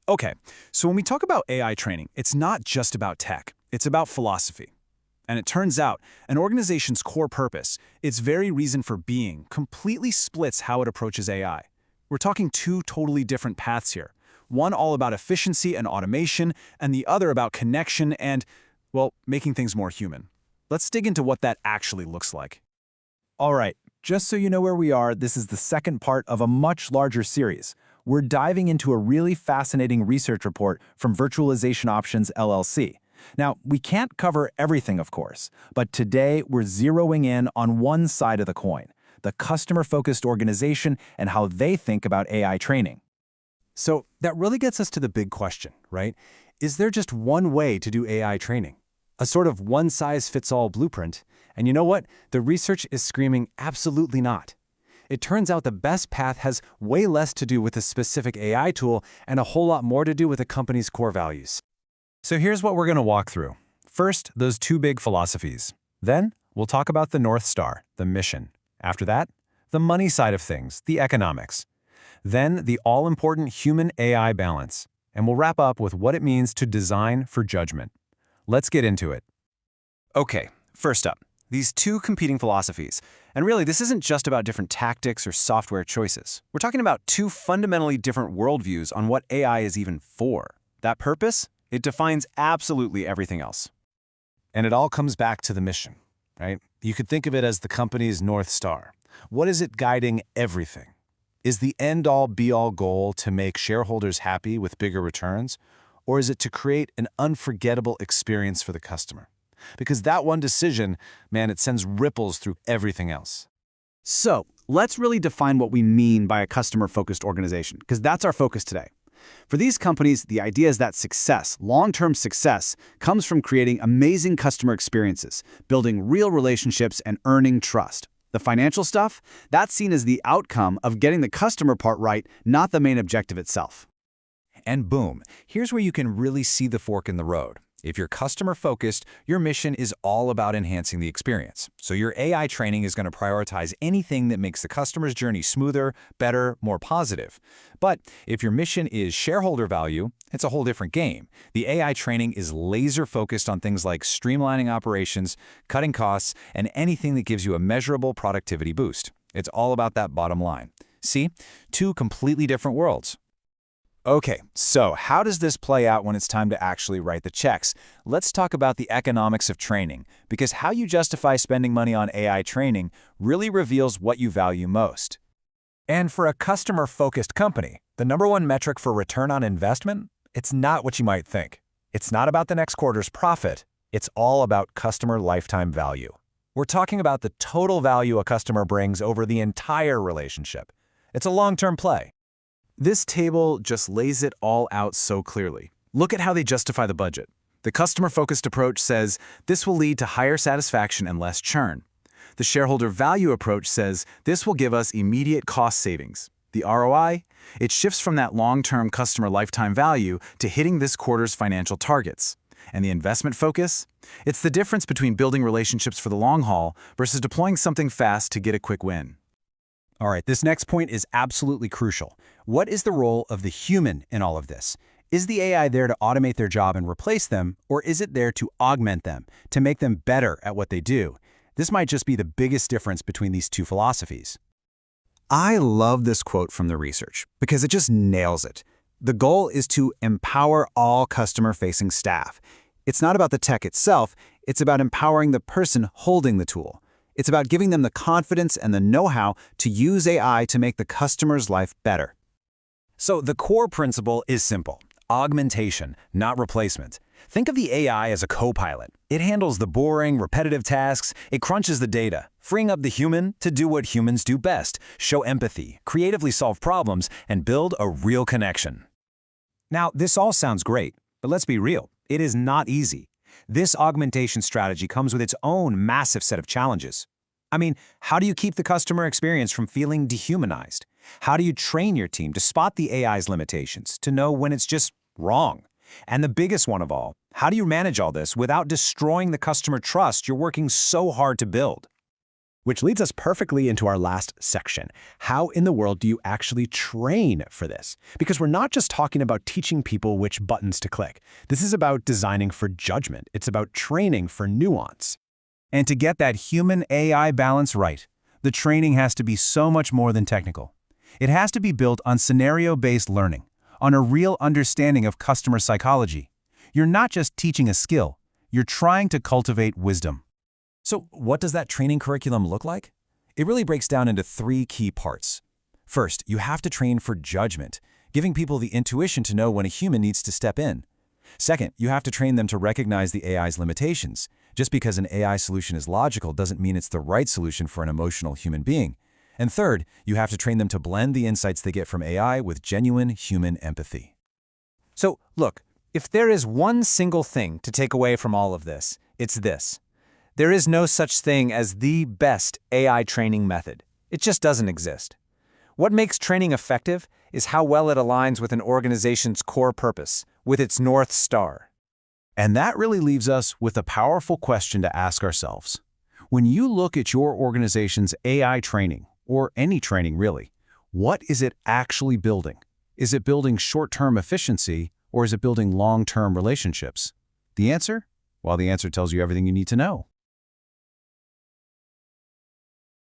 Okay, so when we talk about AI training, it's not just about tech. It's about philosophy. And it turns out, an organization's core purpose, its very reason for being, completely splits how it approaches AI. We're talking two totally different paths here. One all about efficiency and automation, and the other about connection and, well, making things more human. Let's dig into what that actually looks like. All right, just so you know where we are, this is the second part of a much larger series. We're diving into a really fascinating research report from Virtualization Options LLC. Now, we can't cover everything, of course, but today we're zeroing in on one side of the coin, the customer-focused organization and how they think about AI training. So that really gets us to the big question, right? Is there just one way to do AI training? A sort of one-size-fits-all blueprint? And you know what? The research is screaming absolutely not. It turns out the best path has way less to do with a specific AI tool and a whole lot more to do with a company's core values. So here's what we're going to walk through. First, those two big philosophies. Then, we'll talk about the North Star, the mission. After that, the money side of things, the economics. Then, the all-important human-AI balance. And we'll wrap up with what it means to design for judgment. Let's get into it. Okay, first up, these two competing philosophies. And really, this isn't just about different tactics or software choices. We're talking about two fundamentally different worldviews on what AI is even for. That purpose? It defines absolutely everything else. And it all comes back to the mission, right? You could think of it as the company's North Star. What is it guiding everything? Is the end-all be-all goal to make shareholders happy with bigger returns? Or is it to create an unforgettable experience for the customer? Because that one decision, man, it sends ripples through everything else. So let's really define what we mean by a customer-focused organization, because that's our focus today. For these companies, the idea is that success, long-term success, comes from creating amazing customer experiences, building real relationships, and earning trust. The financial stuff, that's seen as the outcome of getting the customer part right, not the main objective itself. And boom, here's where you can really see the fork in the road. If you're customer-focused, your mission is all about enhancing the experience. So your AI training is going to prioritize anything that makes the customer's journey smoother, better, more positive. But if your mission is shareholder value, it's a whole different game. The AI training is laser-focused on things like streamlining operations, cutting costs, and anything that gives you a measurable productivity boost. It's all about that bottom line. See? Two completely different worlds. Okay, so how does this play out when it's time to actually write the checks? Let's talk about the economics of training, because how you justify spending money on AI training really reveals what you value most. And for a customer-focused company, the #1 metric for return on investment, it's not what you might think. It's not about the next quarter's profit. It's all about customer lifetime value. We're talking about the total value a customer brings over the entire relationship. It's a long-term play. This table just lays it all out so clearly. Look at how they justify the budget. The customer-focused approach says this will lead to higher satisfaction and less churn. The shareholder value approach says this will give us immediate cost savings. The ROI? It shifts from that long-term customer lifetime value to hitting this quarter's financial targets. And the investment focus? It's the difference between building relationships for the long haul versus deploying something fast to get a quick win. All right, this next point is absolutely crucial. What is the role of the human in all of this? Is the AI there to automate their job and replace them, or is it there to augment them, to make them better at what they do? This might just be the biggest difference between these two philosophies. I love this quote from the research because it just nails it. The goal is to empower all customer-facing staff. It's not about the tech itself, it's about empowering the person holding the tool. It's about giving them the confidence and the know-how to use AI to make the customer's life better. So the core principle is simple: augmentation, not replacement. Think of the AI as a co-pilot. It handles the boring, repetitive tasks, it crunches the data, freeing up the human to do what humans do best: show empathy, creatively solve problems, and build a real connection. Now, this all sounds great, but let's be real, it is not easy. This augmentation strategy comes with its own massive set of challenges. I mean, how do you keep the customer experience from feeling dehumanized? How do you train your team to spot the AI's limitations, to know when it's just wrong? And the biggest one of all, how do you manage all this without destroying the customer trust you're working so hard to build? Which leads us perfectly into our last section. How in the world do you actually train for this? Because we're not just talking about teaching people which buttons to click. This is about designing for judgment. It's about training for nuance. And to get that human-AI balance right, the training has to be so much more than technical. It has to be built on scenario-based learning, on a real understanding of customer psychology. You're not just teaching a skill, you're trying to cultivate wisdom. So what does that training curriculum look like? It really breaks down into 3 key parts. First, you have to train for judgment, giving people the intuition to know when a human needs to step in. Second, you have to train them to recognize the AI's limitations. Just because an AI solution is logical doesn't mean it's the right solution for an emotional human being. And third, you have to train them to blend the insights they get from AI with genuine human empathy. So, look, if there is one single thing to take away from all of this, it's this. There is no such thing as the best AI training method. It just doesn't exist. What makes training effective is how well it aligns with an organization's core purpose, with its North Star. And that really leaves us with a powerful question to ask ourselves. When you look at your organization's AI training, or any training really, what is it actually building? Is it building short-term efficiency, or is it building long-term relationships? The answer? Well, the answer tells you everything you need to know.